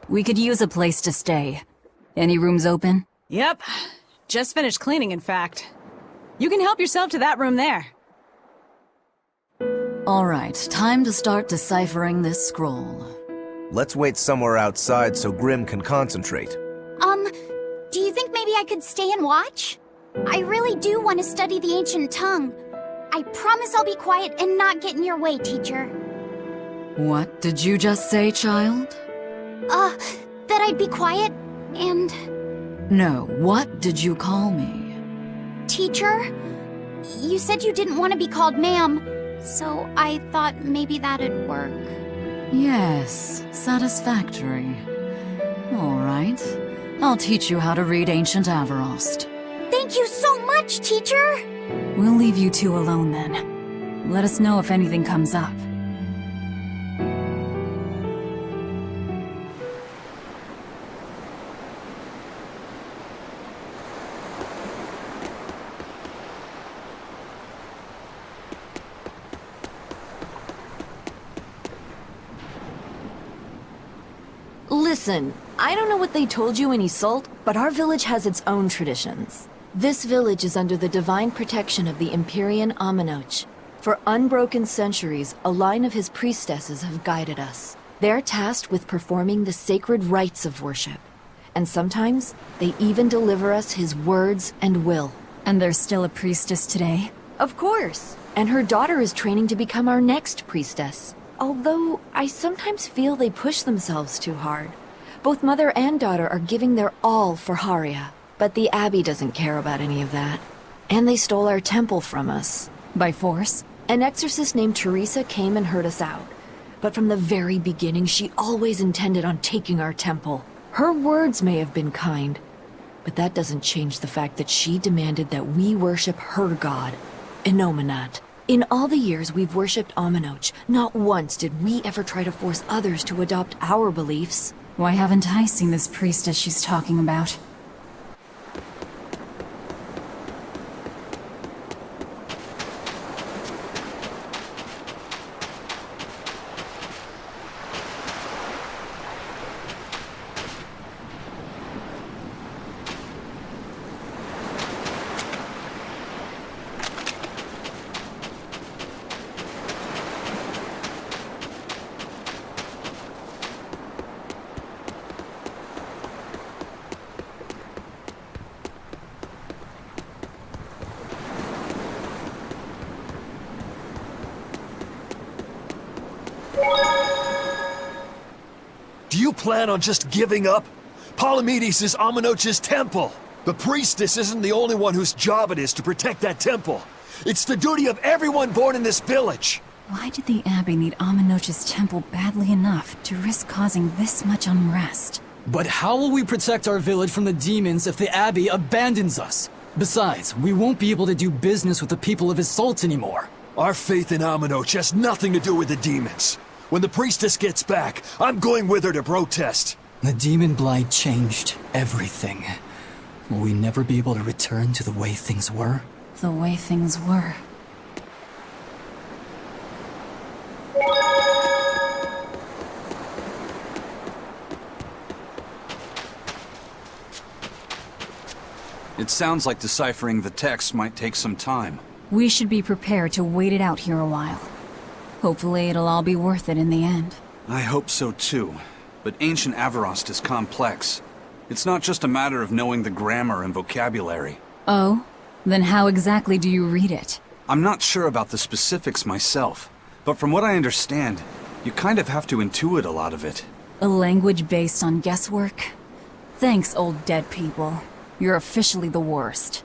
We could use a place to stay. Any rooms open? Yep. Just finished cleaning, in fact. You can help yourself to that room there. Alright, time to start deciphering this scroll. Let's wait somewhere outside so Grim can concentrate. Do you think maybe I could stay and watch? I really do want to study the ancient tongue. I promise I'll be quiet and not get in your way, teacher. What did you just say, child? That I'd be quiet and... No, what did you call me? Teacher? You said you didn't want to be called ma'am, so I thought maybe that'd work. Yes, satisfactory. Alright, I'll teach you how to read Ancient Avarost. Thank you so much, teacher! We'll leave you two alone then. Let us know if anything comes up. Listen, I don't know what they told you in Isolde, but our village has its own traditions. This village is under the divine protection of the Empyrean Aminoch. For unbroken centuries, a line of his priestesses have guided us. They're tasked with performing the sacred rites of worship. And sometimes, they even deliver us his words and will. And there's still a priestess today? Of course. And her daughter is training to become our next priestess. Although, I sometimes feel they push themselves too hard. Both mother and daughter are giving their all for Haria. But the Abbey doesn't care about any of that. And they stole our temple from us. By force? An exorcist named Teresa came and heard us out. But from the very beginning, she always intended on taking our temple. Her words may have been kind, but that doesn't change the fact that she demanded that we worship her god, Inominat. In all the years we've worshipped Aminoch, not once did we ever try to force others to adopt our beliefs. Why haven't I seen this priestess she's talking about? Do you plan on just giving up? Palamides is Aminoch's temple. The priestess isn't the only one whose job it is to protect that temple. It's the duty of everyone born in this village. Why did the Abbey need Aminoch's temple badly enough to risk causing this much unrest? But how will we protect our village from the demons if the Abbey abandons us? Besides, we won't be able to do business with the people of Isolde anymore. Our faith in Aminoch has nothing to do with the demons. When the priestess gets back, I'm going with her to protest. The demon blight changed everything. Will we never be able to return to the way things were? The way things were. It sounds like deciphering the text might take some time. We should be prepared to wait it out here a while. Hopefully it'll all be worth it in the end. I hope so too. But ancient Avarost is complex. It's not just a matter of knowing the grammar and vocabulary. Oh? Then how exactly do you read it? I'm not sure about the specifics myself, but from what I understand, you kind of have to intuit a lot of it. A language based on guesswork? Thanks, old dead people. You're officially the worst.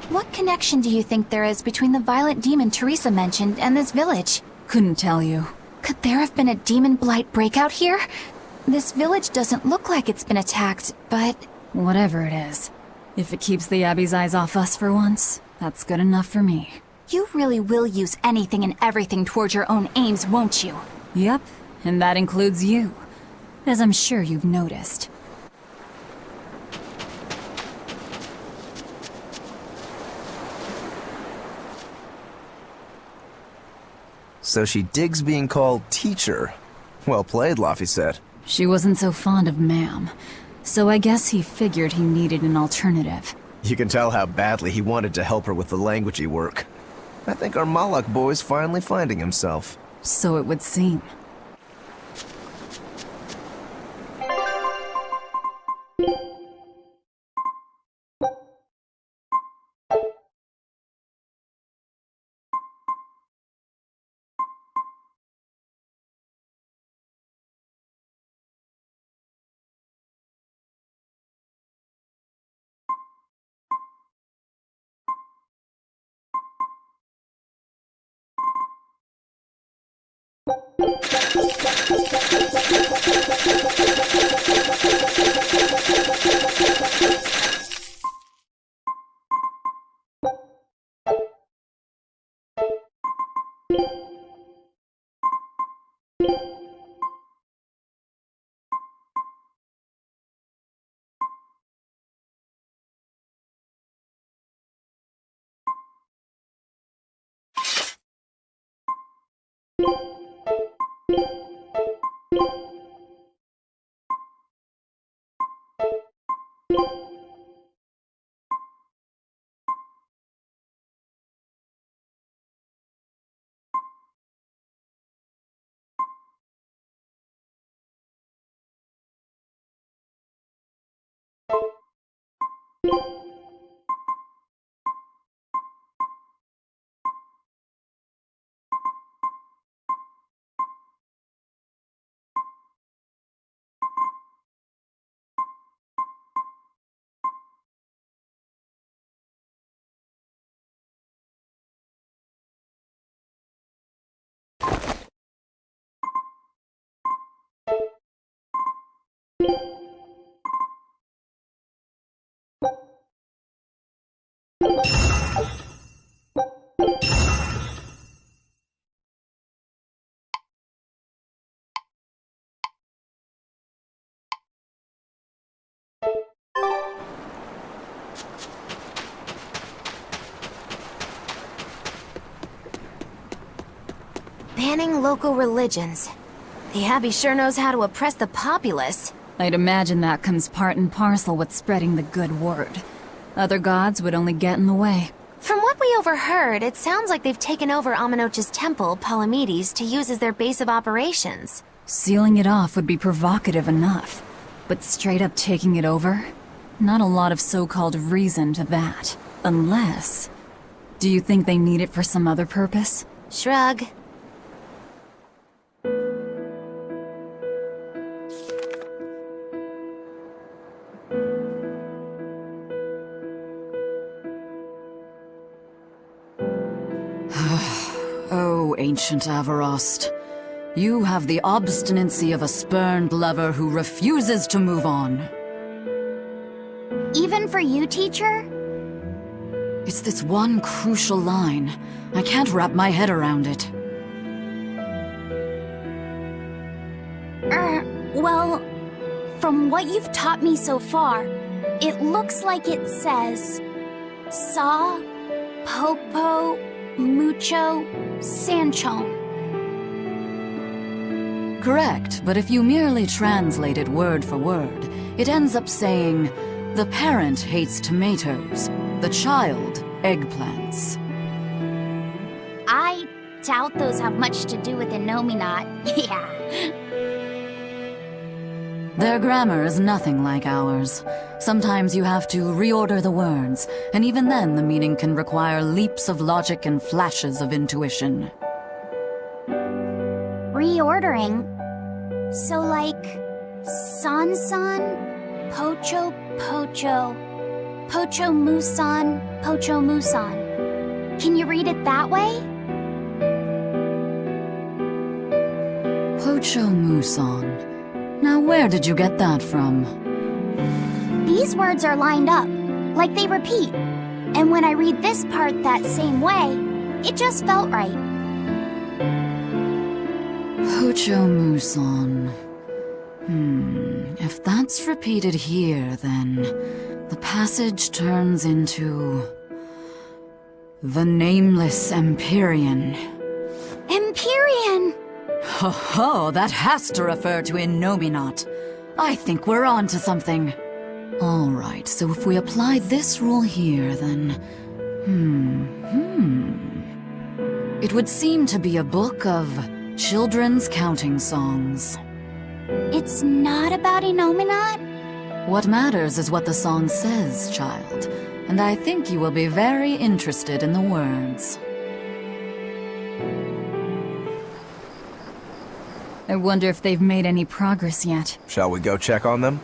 What connection do you think there is between the violent demon Teresa mentioned and this village? Couldn't tell you. Could there have been a demon blight breakout here? This village doesn't look like it's been attacked, but... Whatever it is. If it keeps the Abbey's eyes off us for once, that's good enough for me. You really will use anything and everything towards your own aims, won't you? Yep, and that includes you. As I'm sure you've noticed. So she digs being called teacher. Well played, Laffy said. She wasn't so fond of ma'am, so I guess he figured he needed an alternative. You can tell how badly he wanted to help her with the languagey work. I think our Malak boy's finally finding himself. So it would seem. Banning local religions. The Abbey sure knows how to oppress the populace. I'd imagine that comes part and parcel with spreading the good word. Other gods would only get in the way. From what we overheard, it sounds like they've taken over Amenoch's temple, Palamides, to use as their base of operations. Sealing it off would be provocative enough, but straight up taking it over? Not a lot of so-called reason to that. Unless... Do you think they need it for some other purpose? Shrug. Oh, ancient Avarost. You have the obstinacy of a spurned lover who refuses to move on. Even for you, teacher? It's this one crucial line. I can't wrap my head around it. Well, from what you've taught me so far, it looks like it says... Saw, Popo, Mucho, Sanchon. Correct, but if you merely translate it word for word, it ends up saying, the parent hates tomatoes, the child eggplants. I doubt those have much to do with Innominat. Yeah. Their grammar is nothing like ours. Sometimes you have to reorder the words, and even then the meaning can require leaps of logic and flashes of intuition. Reordering? So like... San-san, Pocho Pocho, Pocho Musan, Pocho Musan. Can you read it that way? Pocho Musan. Now where did you get that from? These words are lined up, like they repeat. And when I read this part that same way, it just felt right. Pocho Musan. If that's repeated here, then the passage turns into... the Nameless Empyrean. Empyrean! Empyrean! Ho ho, that has to refer to Innominat. I think we're on to something. Alright, so if we apply this rule here, then... It would seem to be a book of children's counting songs. It's not about Innominat? What matters is what the song says, child. And I think you will be very interested in the words. I wonder if they've made any progress yet. Shall we go check on them?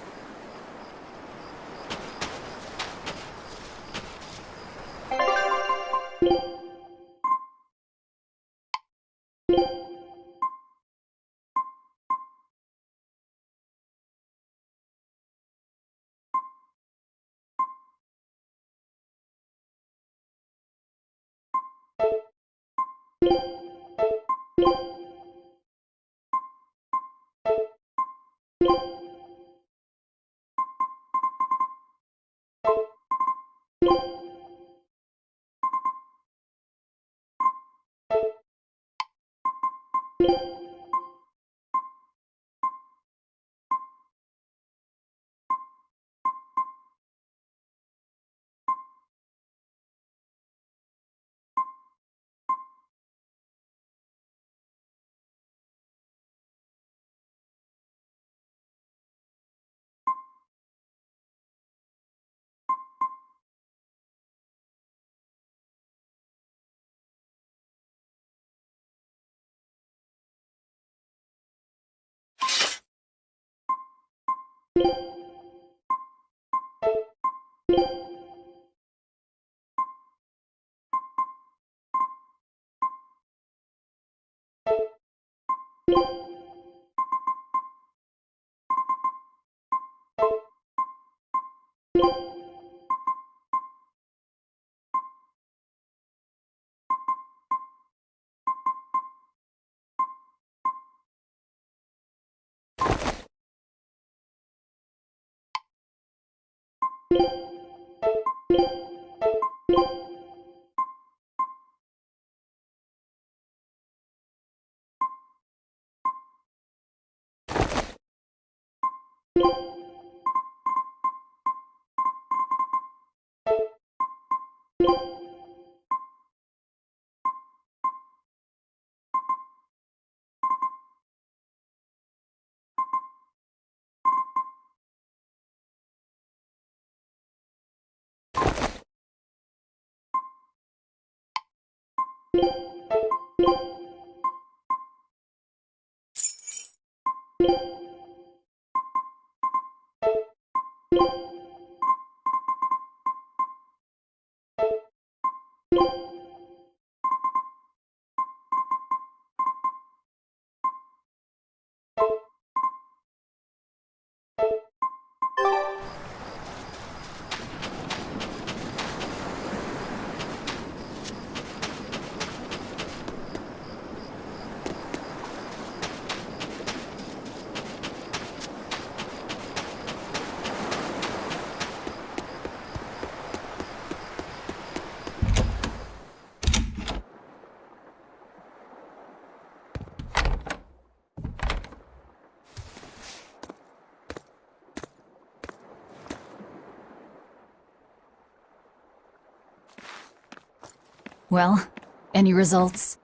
Well, any results?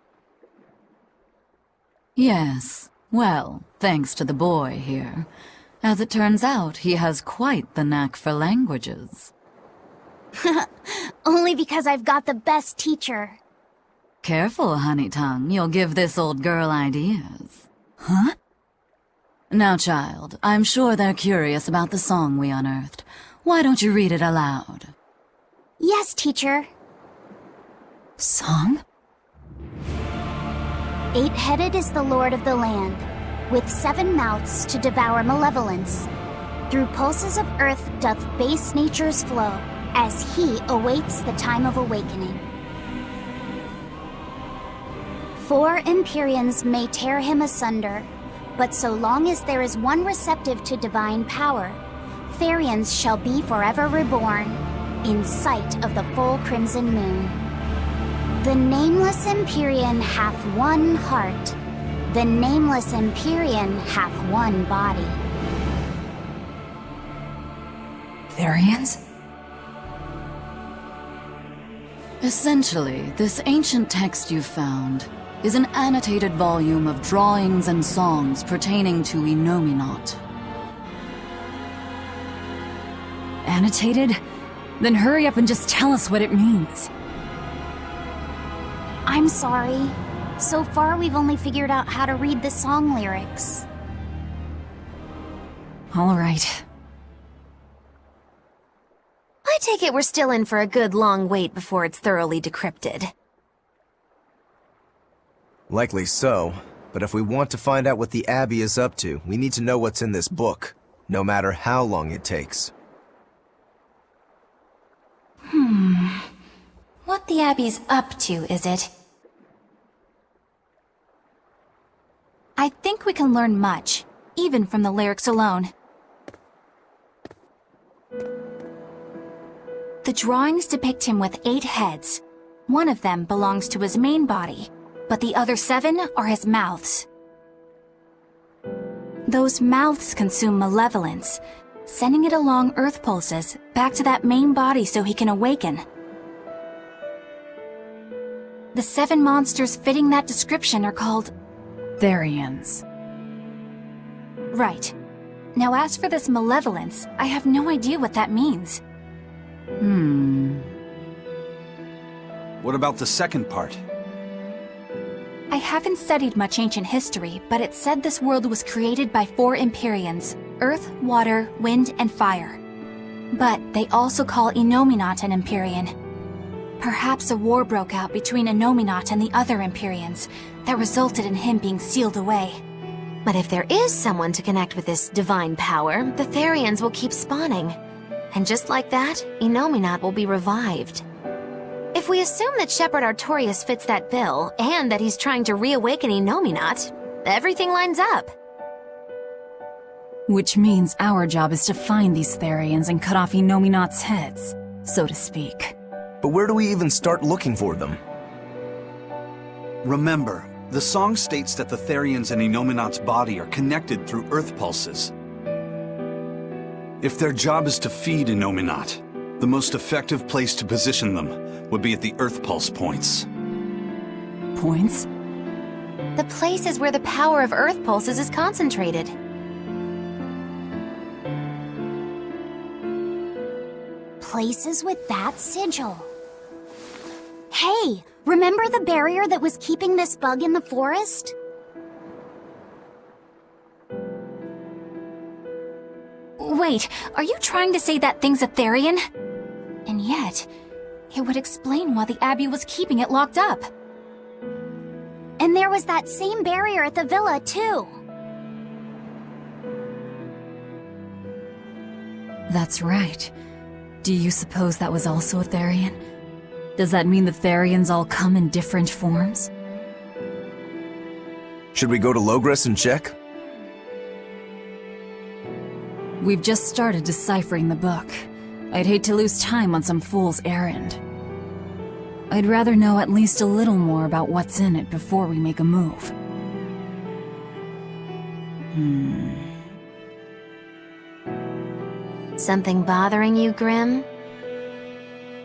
Yes. Well, thanks to the boy here. As it turns out, he has quite the knack for languages. Only because I've got the best teacher. Careful, honey tongue. You'll give this old girl ideas. Huh? Now, child, I'm sure they're curious about the song we unearthed. Why don't you read it aloud? Yes, teacher. Song? 8-headed is the lord of the land, with 7 mouths to devour malevolence. Through pulses of earth doth base nature's flow, as he awaits the time of awakening. 4 Empyreans may tear him asunder, but so long as there is one receptive to divine power, Therians shall be forever reborn, in sight of the full crimson moon. The nameless Empyrean hath one heart, The nameless Empyrean hath one body. Therians? Essentially, this ancient text you found is an annotated volume of drawings and songs pertaining to Innominat. Annotated? Then hurry up and just tell us what it means. I'm sorry. So far, we've only figured out how to read the song lyrics. All right. I take it we're still in for a good long wait before it's thoroughly decrypted. Likely so, but if we want to find out what the Abbey is up to, we need to know what's in this book, no matter how long it takes. What the Abbey's up to, is it? I think we can learn much, even from the lyrics alone. The drawings depict him with 8 heads. One of them belongs to his main body, but the other 7 are his mouths. Those mouths consume malevolence, sending it along Earth pulses back to that main body so he can awaken. The 7 monsters fitting that description are called Therians. Right. Now as for this malevolence, I have no idea what that means. What about the second part? I haven't studied much ancient history, but it said this world was created by 4 Empyreans: Earth, Water, Wind, and Fire. But they also call Innominat an Empyrean. Perhaps a war broke out between Innominat and the other Empyreans that resulted in him being sealed away. But if there is someone to connect with this divine power, the Therians will keep spawning. And just like that, Innominat will be revived. If we assume that Shepherd Artorius fits that bill, and that he's trying to reawaken Innominat, everything lines up. Which means our job is to find these Therians and cut off Innominat's heads, so to speak. But where do we even start looking for them? Remember, the song states that the Therians and Innominat's body are connected through Earth pulses. If their job is to feed Innominat, the most effective place to position them would be at the Earth pulse points. Points? The place is where the power of Earth pulses is concentrated. Places with that sigil. Hey, remember the barrier that was keeping this bug in the forest? Wait, are you trying to say that thing's a Therian? And yet, it would explain why the Abbey was keeping it locked up. And there was that same barrier at the villa, too. That's right. Do you suppose that was also a Therian? Does that mean the Therians all come in different forms? Should we go to Logres and check? We've just started deciphering the book. I'd hate to lose time on some fool's errand. I'd rather know at least a little more about what's in it before we make a move. Something bothering you, Grim?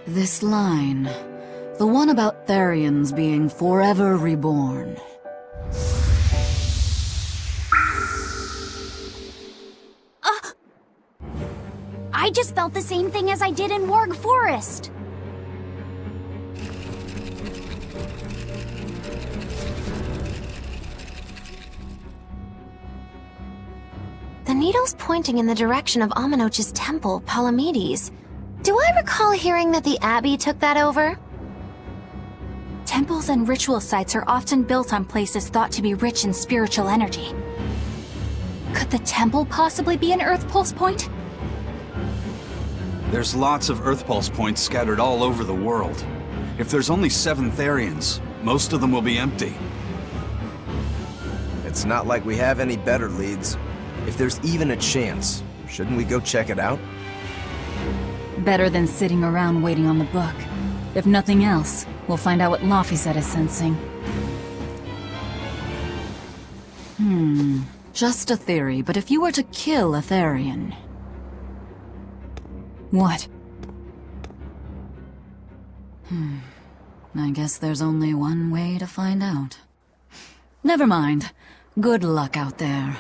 This line. The one about Therians being forever reborn. I just felt the same thing as I did in Warg Forest. The needle's pointing in the direction of Aminoch's temple, Palamides. Do I recall hearing that the Abbey took that over? Temples and ritual sites are often built on places thought to be rich in spiritual energy. Could the temple possibly be an Earth Pulse point? There's lots of Earth pulse points scattered all over the world. If there's only 7 Therians, most of them will be empty. It's not like we have any better leads. If there's even a chance, shouldn't we go check it out? Better than sitting around waiting on the book. If nothing else, we'll find out what Laphicet is sensing. Just a theory, but if you were to kill a Therian... What? I guess there's only one way to find out. Never mind. Good luck out there.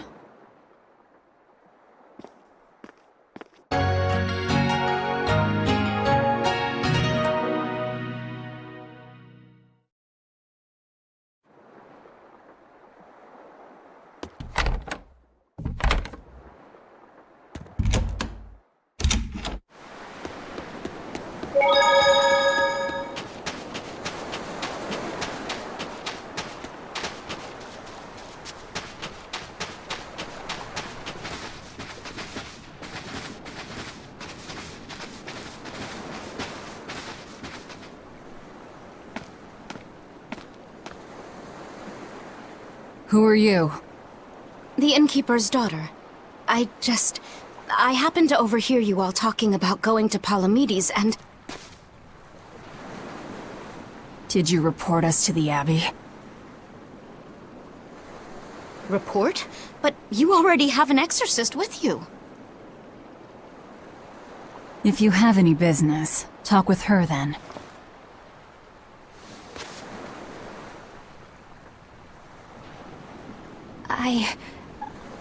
Who are you? The innkeeper's daughter. I happened to overhear you all talking about going to Palamides, and... Did you report us to the Abbey? Report? But you already have an exorcist with you. If you have any business, talk with her then.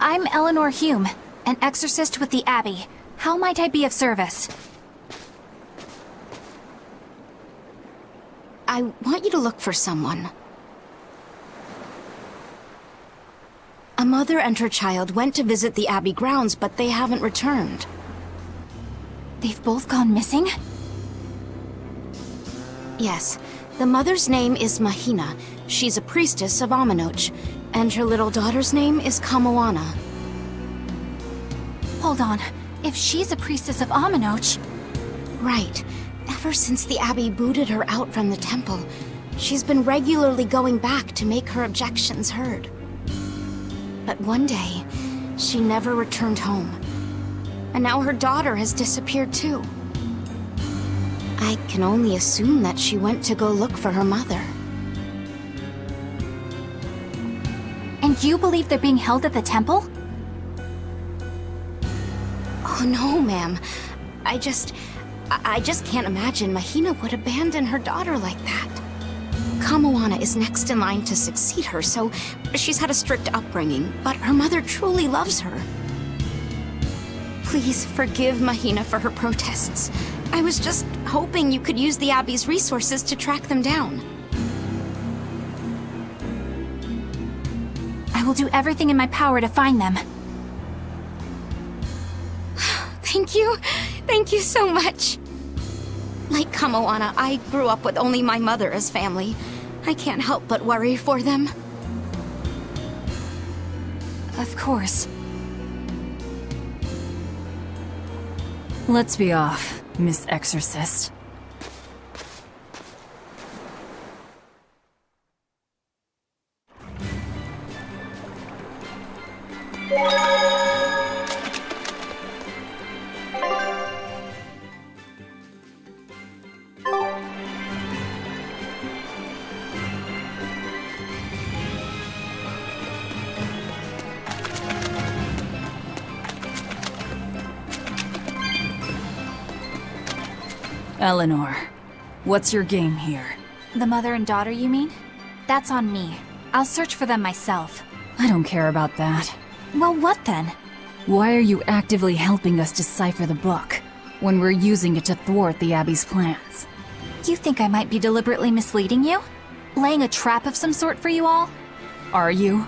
I'm Eleanor Hume, an exorcist with the Abbey. How might I be of service? I want you to look for someone. A mother and her child went to visit the Abbey grounds, but they haven't returned. They've both gone missing? Yes. The mother's name is Mahina. She's a priestess of Aminoch. And her little daughter's name is Kamoana. Hold on. If she's a priestess of Aminoch... Right. Ever since the Abbey booted her out from the temple, she's been regularly going back to make her objections heard. But one day, she never returned home. And now her daughter has disappeared too. I can only assume that she went to go look for her mother. And you believe they're being held at the temple? Oh no, ma'am. I just can't imagine Mahina would abandon her daughter like that. Kamoana is next in line to succeed her, so she's had a strict upbringing, but her mother truly loves her. Please forgive Mahina for her protests. I was just hoping you could use the Abbey's resources to track them down. I will do everything in my power to find them. Thank you. Thank you so much. Like Kamoana, I grew up with only my mother as family. I can't help but worry for them. Of course. Let's be off, Miss Exorcist. Eleanor, what's your game here? The mother and daughter, you mean? That's on me. I'll search for them myself. I don't care about that. Well, what then? Why are you actively helping us decipher the book, when we're using it to thwart the Abbey's plans? You think I might be deliberately misleading you? Laying a trap of some sort for you all? Are you?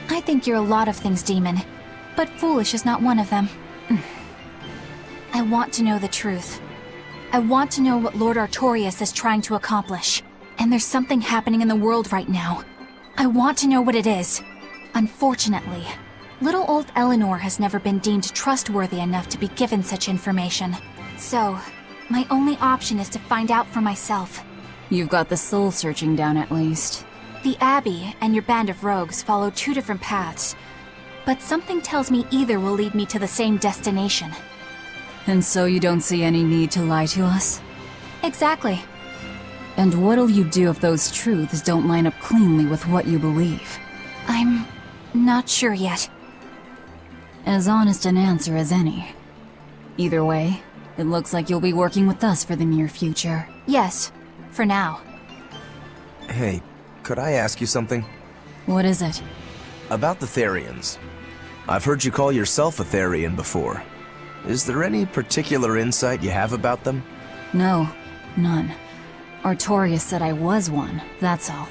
I think you're a lot of things, Demon. But foolish is not one of them. I want to know the truth. I want to know what Lord Artorias is trying to accomplish. And there's something happening in the world right now. I want to know what it is. Unfortunately, little old Eleanor has never been deemed trustworthy enough to be given such information. So, my only option is to find out for myself. You've got the soul searching down at least. The Abbey and your band of rogues follow two different paths. But something tells me either will lead me to the same destination. And so you don't see any need to lie to us? Exactly. And what'll you do if those truths don't line up cleanly with what you believe? I'm not sure yet. As honest an answer as any. Either way, it looks like you'll be working with us for the near future. Yes, for now. Hey, could I ask you something? What is it? About the Therians. I've heard you call yourself a Therian before. Is there any particular insight you have about them? No, none. Artorias said I was one, that's all.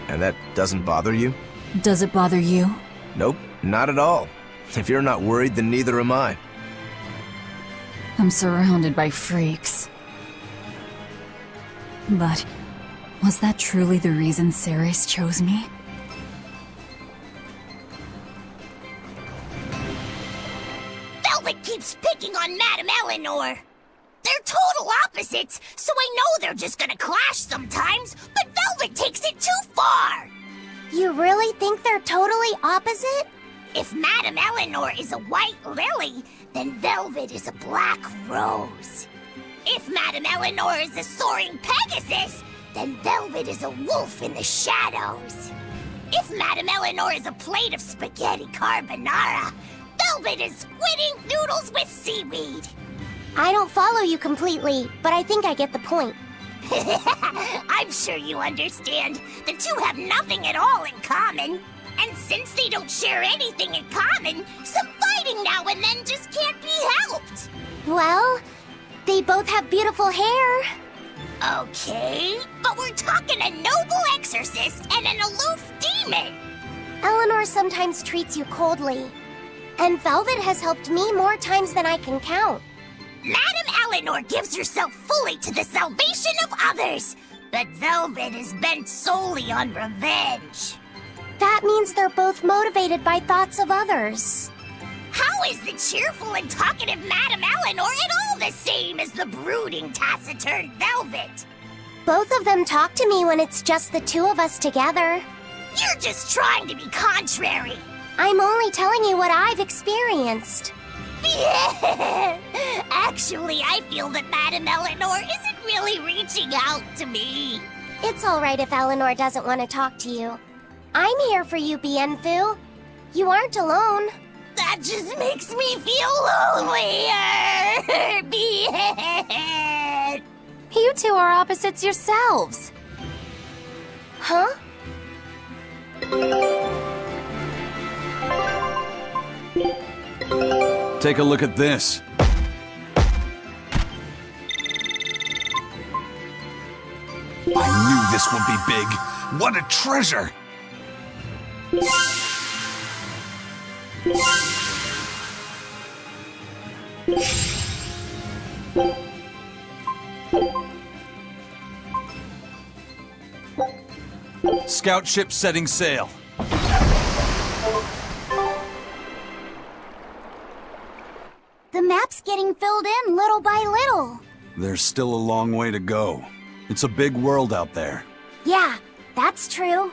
And that doesn't bother you? Does it bother you? Nope, not at all. If you're not worried, then neither am I. I'm surrounded by freaks. But was that truly the reason Ceres chose me? Velvet keeps picking on Madame Eleanor. They're total opposites, so I know they're just gonna clash sometimes, but Velvet takes it too far! You really think they're totally opposite? If Madame Eleanor is a white lily, then Velvet is a black rose. If Madame Eleanor is a soaring Pegasus, then Velvet is a wolf in the shadows. If Madame Eleanor is a plate of spaghetti carbonara, Velvet is squidding noodles with seaweed. I don't follow you completely, but I think I get the point. I'm sure you understand. The two have nothing at all in common. And since they don't share anything in common, some fighting now and then just can't be helped. Well, they both have beautiful hair. Okay, but we're talking a noble exorcist and an aloof demon. Eleanor sometimes treats you coldly. And Velvet has helped me more times than I can count. Madame Eleanor gives herself fully to the salvation of others, but Velvet is bent solely on revenge. That means they're both motivated by thoughts of others. How is the cheerful and talkative Madame Eleanor at all the same as the brooding, taciturn Velvet? Both of them talk to me when it's just the two of us together. You're just trying to be contrary. I'm only telling you what I've experienced. Actually, I feel that Madame Eleanor isn't really reaching out to me. It's all right if Eleanor doesn't want to talk to you. I'm here for you, Bienfu. You aren't alone. That just makes me feel lonelier. Bien. You two are opposites yourselves. Huh? Take a look at this. I knew this would be big. What a treasure! Scout ship setting sail. The map's getting filled in little by little. There's still a long way to go. It's a big world out there. Yeah, that's true.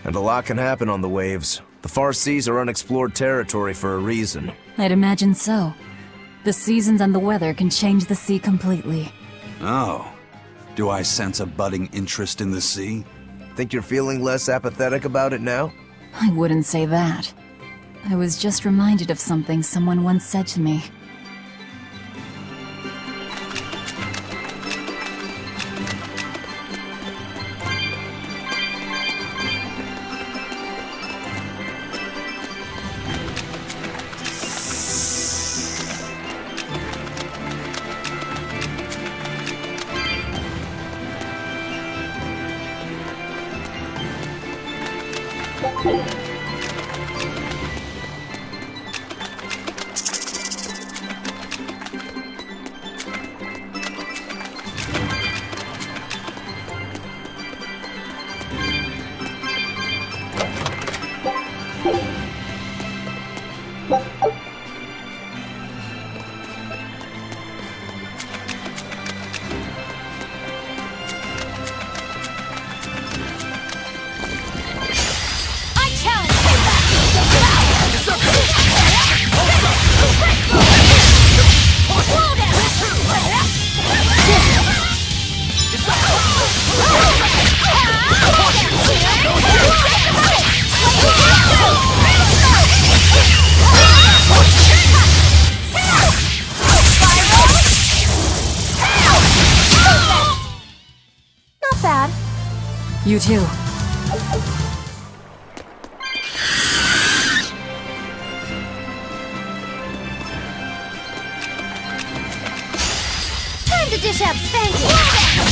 And a lot can happen on the waves. The far seas are unexplored territory for a reason. I'd imagine so. The seasons and the weather can change the sea completely. Oh. Do I sense a budding interest in the sea? Think you're feeling less apathetic about it now? I wouldn't say that. I was just reminded of something someone once said to me. You too. Time to dish out spanking!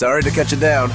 Sorry to cut you down.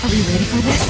Are we ready for this?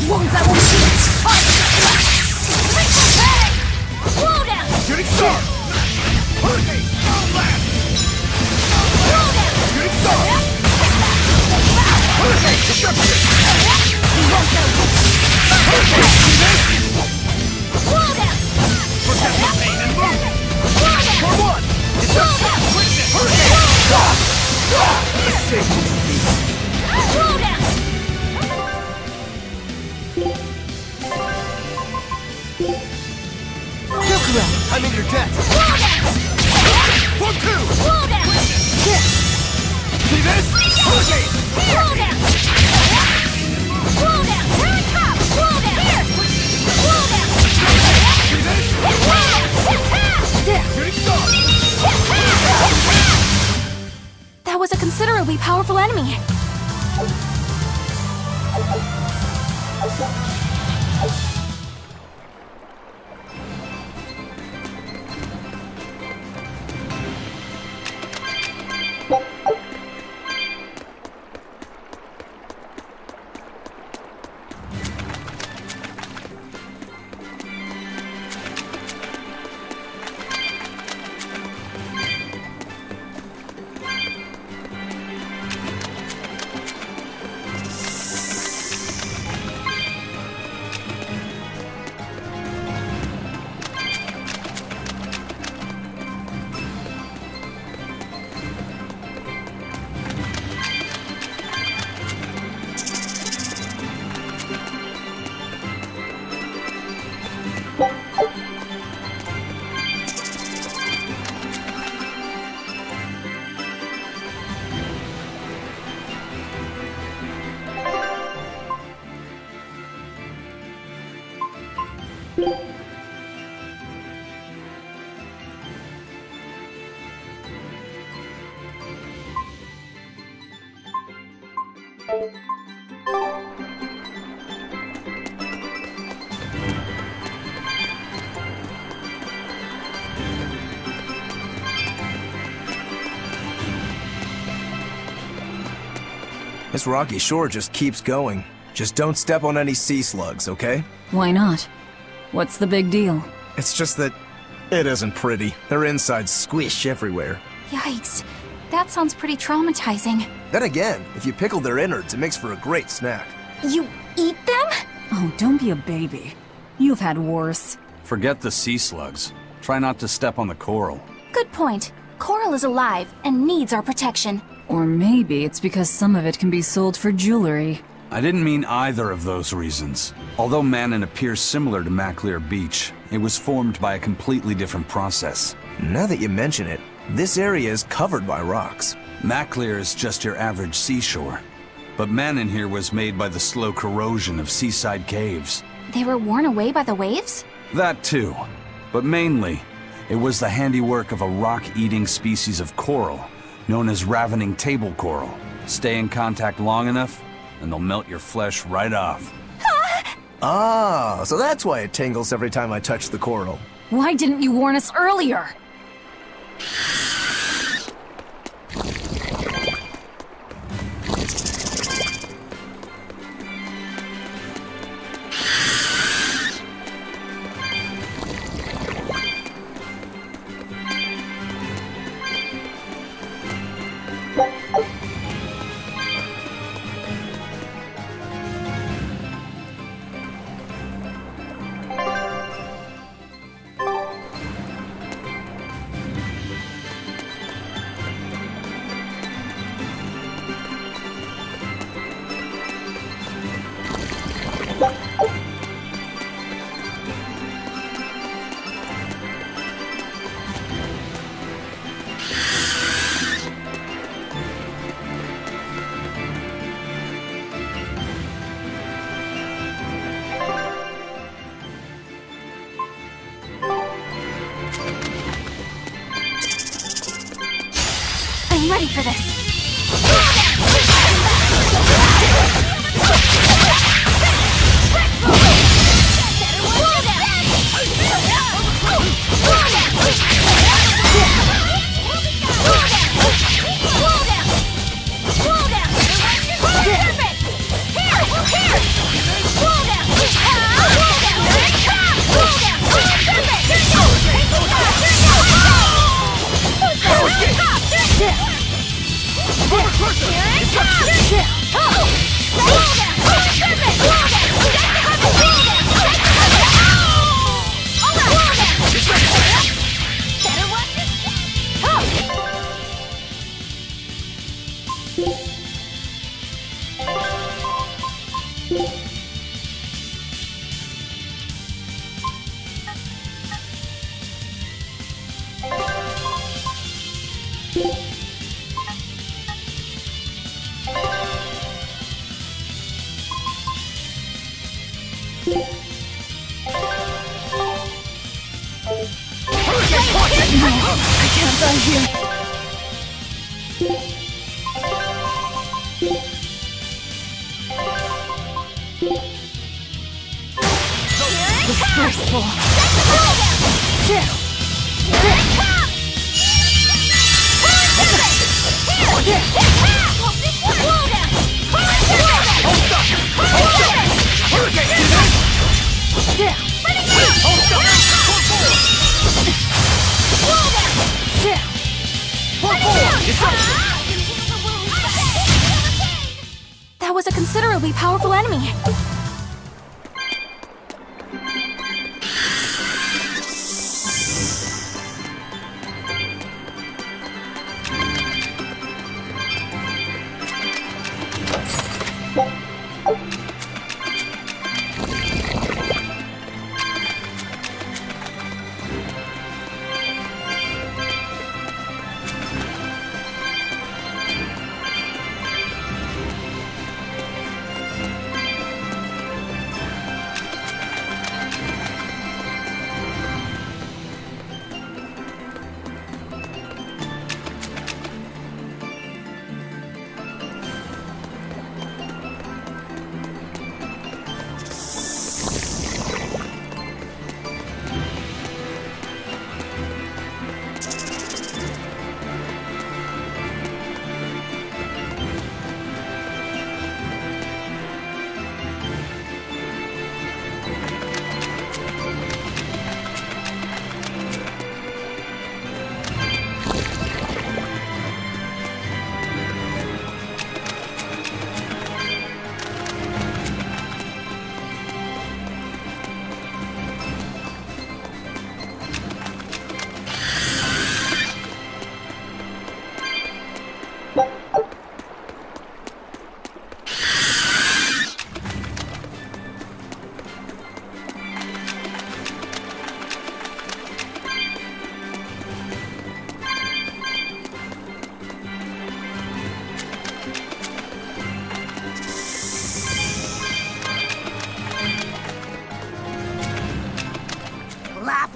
梦在我们心里。Slow down. Shooting star! Hurricane! Blast! Slow down. Shooting star! Hurricane! Destruction! Hurricane! Slow down. Protect the pain and move! Slow down. For one! Slow down. Hurricane! Slow down. I'm in your debt! Slow down. For two! Slow down. See this? Hurricane! Slow down. Slow down. Here it comes. Slow down. Here. Slow down. See this? Hit down. Hit down. Shooting star! That was a considerably powerful enemy. This rocky shore just keeps going. Just don't step on any sea slugs, okay? Why not? What's the big deal? It's just that it isn't pretty. Their insides squish everywhere. Yikes. That sounds pretty traumatizing. Then again, if you pickle their innards, it makes for a great snack. You eat them? Oh, don't be a baby. You've had worse. Forget the sea slugs. Try not to step on the coral. Good point. Coral is alive and needs our protection. Or maybe it's because some of it can be sold for jewelry. I didn't mean either of those reasons. Although Manon appears similar to Maclear Beach, it was formed by a completely different process. Now that you mention it, this area is covered by rocks. Maclear is just your average seashore. But Manon here was made by the slow corrosion of seaside caves. They were worn away by the waves? That too. But mainly, it was the handiwork of a rock-eating species of coral, known as ravening table coral. Stay in contact long enough, and they'll melt your flesh right off. Ah, so that's why it tingles every time I touch the coral. Why didn't you warn us earlier? I'm ready for this. Slow down! I can't die here. Disgraceful. Here it comes! That was a considerably powerful enemy.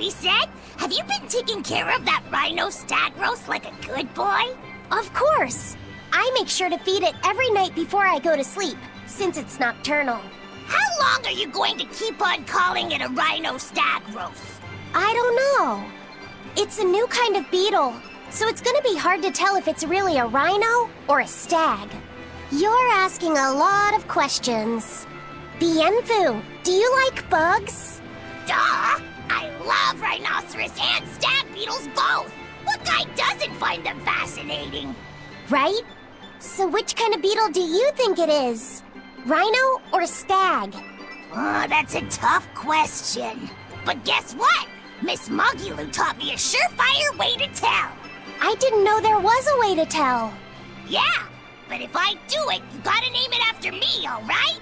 Said, have you been taking care of that rhino stag roast like a good boy? Of course. I make sure to feed it every night before I go to sleep, since it's nocturnal. How long are you going to keep on calling it a rhino stag roast? I don't know. It's a new kind of beetle, so it's gonna be hard to tell if it's really a rhino or a stag. You're asking a lot of questions. Bienfu, do you like bugs? Duh! I love rhinoceros and stag beetles both! What guy doesn't find them fascinating? Right? So which kind of beetle do you think it is? Rhino or stag? Oh, that's a tough question. But guess what? Miss Mogulu taught me a surefire way to tell. I didn't know there was a way to tell. Yeah, but if I do it, you gotta name it after me, alright?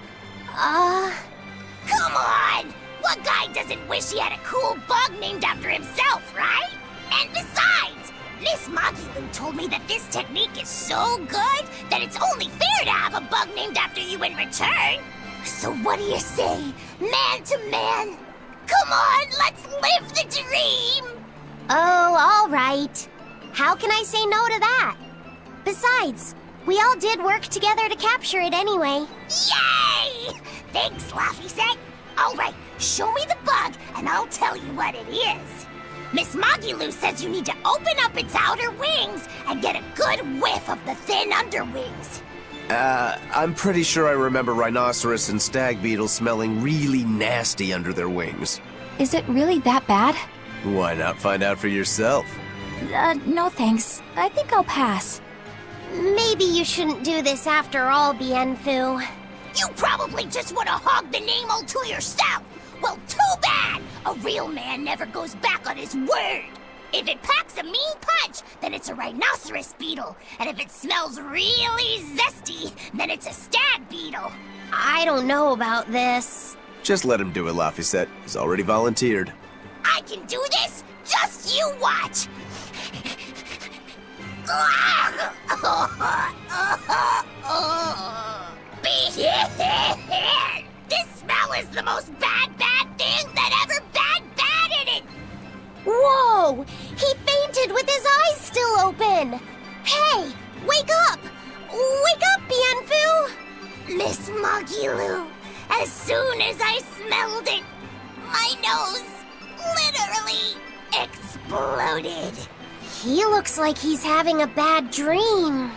Come on! What guy doesn't wish he had a cool bug named after himself, right? And besides, Miss Mogulu told me that this technique is so good that it's only fair to have a bug named after you in return. So what do you say, man to man? Come on, let's live the dream! Oh, all right. How can I say no to that? Besides, we all did work together to capture it anyway. Yay! Thanks, Laffy-Set. All right, show me the bug, and I'll tell you what it is. Miss Mogulu says you need to open up its outer wings and get a good whiff of the thin underwings. I'm pretty sure I remember rhinoceros and stag beetles smelling really nasty under their wings. Is it really that bad? Why not find out for yourself? No thanks. I think I'll pass. Maybe you shouldn't do this after all, Bienfu. You probably just want to hog the name all to yourself. Well, too bad! A real man never goes back on his word. If it packs a mean punch, then it's a rhinoceros beetle. And if it smells really zesty, then it's a stag beetle. I don't know about this. Just let him do it, Laffy-Set. He's already volunteered. I can do this? Just you watch! This smell is the most bad Whoa! He fainted with his eyes still open! Hey! Wake up! Wake up, Bienfu! Miss Magilu, as soon as I smelled it, my nose literally exploded. He looks like he's having a bad dream.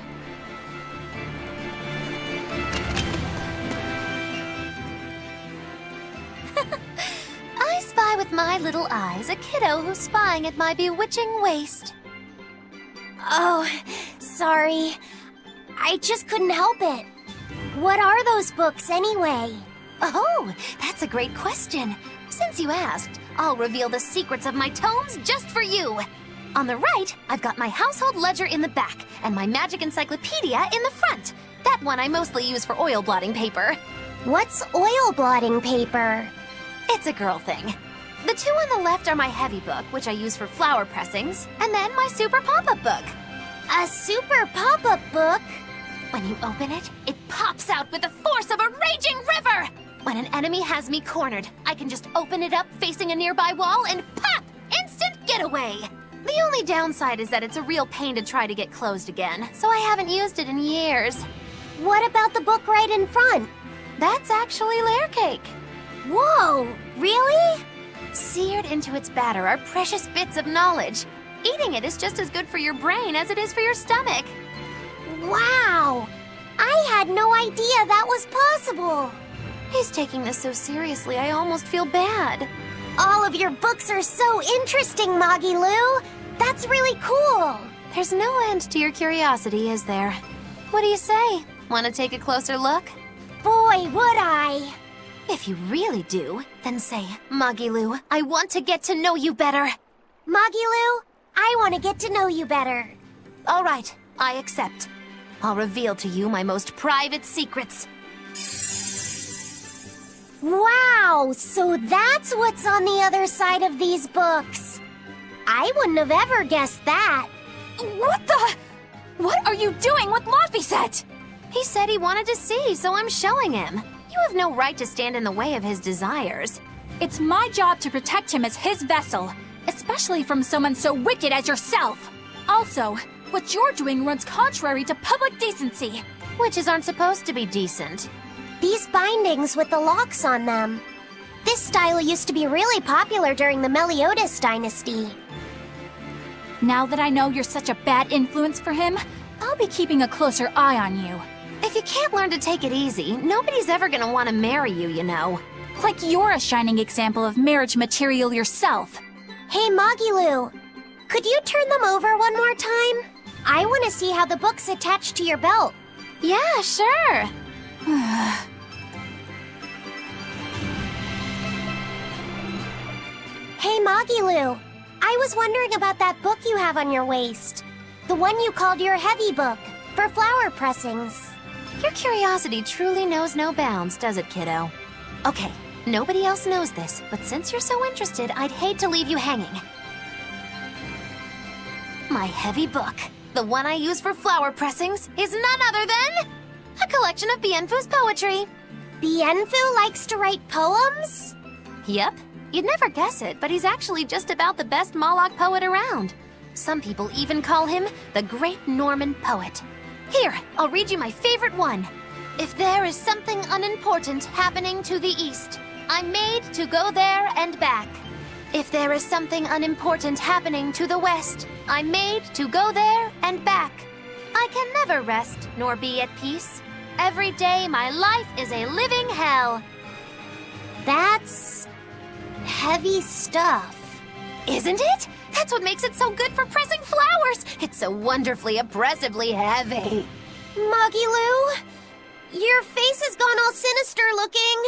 I spy with my little eyes a kiddo who's spying at my bewitching waist. Oh, sorry. I just couldn't help it. What are those books anyway? Oh, that's a great question. Since you asked, I'll reveal the secrets of my tomes just for you. On the right, I've got my household ledger in the back and my magic encyclopedia in the front. That one I mostly use for oil blotting paper. What's oil blotting paper? It's a girl thing. The two on the left are my heavy book, which I use for flower pressings, and then my super pop-up book. A super pop-up book? When you open it, it pops out with the force of a raging river! When an enemy has me cornered, I can just open it up facing a nearby wall and pop! Instant getaway! The only downside is that it's a real pain to try to get closed again, so I haven't used it in years. What about the book right in front? That's actually layer cake. Whoa, really? Seared into its batter are precious bits of knowledge. Eating it is just as good for your brain as it is for your stomach. Wow! I had no idea that was possible. He's taking this so seriously, I almost feel bad. All of your books are so interesting, Magilu. That's really cool. There's no end to your curiosity, is there? What do you say? Want to take a closer look? Boy, would I. If you really do, then say, Magilu, I want to get to know you better. Magilu, I want to get to know you better. All right, I accept. I'll reveal to you my most private secrets. Wow, so that's what's on the other side of these books. I wouldn't have ever guessed that. What the? What are you doing with Laphicet? He said he wanted to see, so I'm showing him. You have no right to stand in the way of his desires. It's my job to protect him as his vessel, especially from someone so wicked as yourself. Also, what you're doing runs contrary to public decency. Witches aren't supposed to be decent. These bindings with the locks on them. This style used to be really popular during the Meliodas dynasty. Now that I know you're such a bad influence for him, I'll be keeping a closer eye on you. If you can't learn to take it easy, nobody's ever gonna want to marry you, you know. Like you're a shining example of marriage material yourself. Hey, Magilu, could you turn them over one more time? I want to see how the book's attached to your belt. Yeah, sure. Hey, Magilu, I was wondering about that book you have on your waist. The one you called your heavy book, for flower pressings. Your curiosity truly knows no bounds, does it, kiddo? Okay, nobody else knows this, but since you're so interested, I'd hate to leave you hanging. My heavy book, the one I use for flower pressings, is none other than a collection of Bienfu's poetry. Bienfu likes to write poems? Yep. You'd never guess it, but he's actually just about the best Moloch poet around. Some people even call him the Great Norman Poet. Here, I'll read you my favorite one. If there is something unimportant happening to the east, I'm made to go there and back. If there is something unimportant happening to the west, I'm made to go there and back. I can never rest nor be at peace. Every day my life is a living hell. That's heavy stuff. Isn't it? That's what makes it so good for pressing flowers. It's so wonderfully oppressively heavy. Magilu, your face has gone all sinister looking.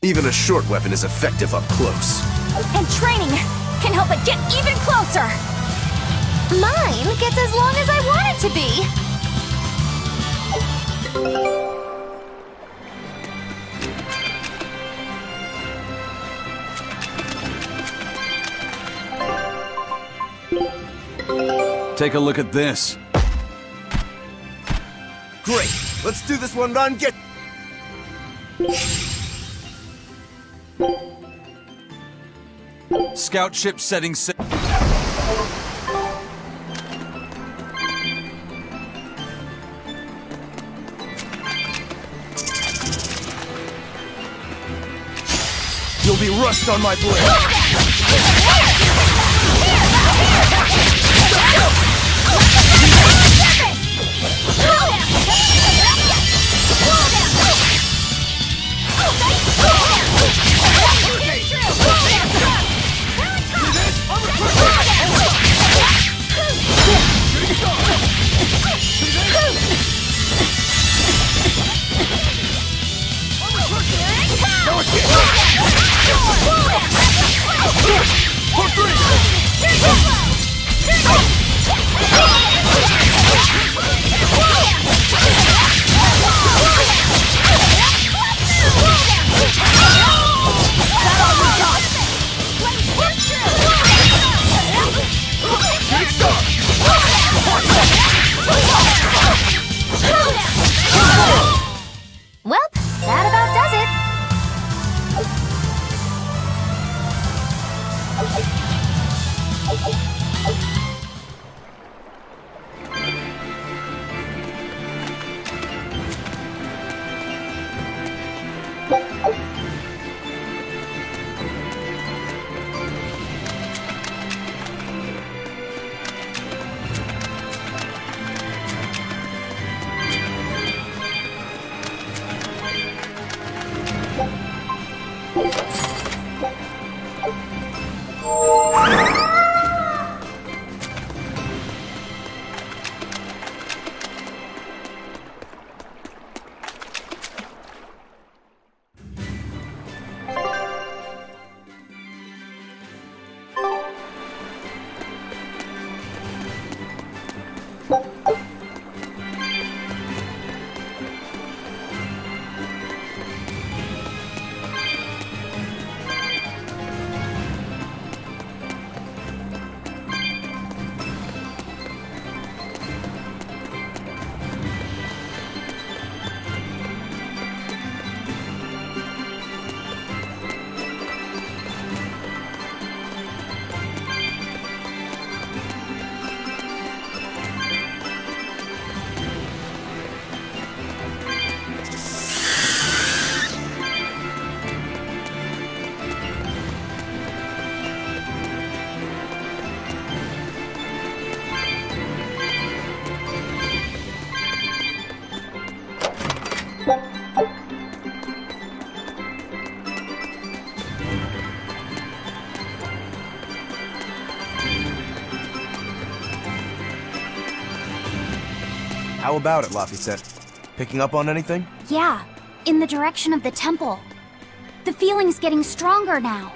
Even a short weapon is effective up close. And training can help it get even closer! Mine gets as long as I want it to be! Take a look at this. Great! Let's do this one run, get... Scout ship setting sail. You'll be rust on my blade! For three! How about it, Laphicet? Picking up on anything? Yeah, in the direction of the temple. The feeling's getting stronger now.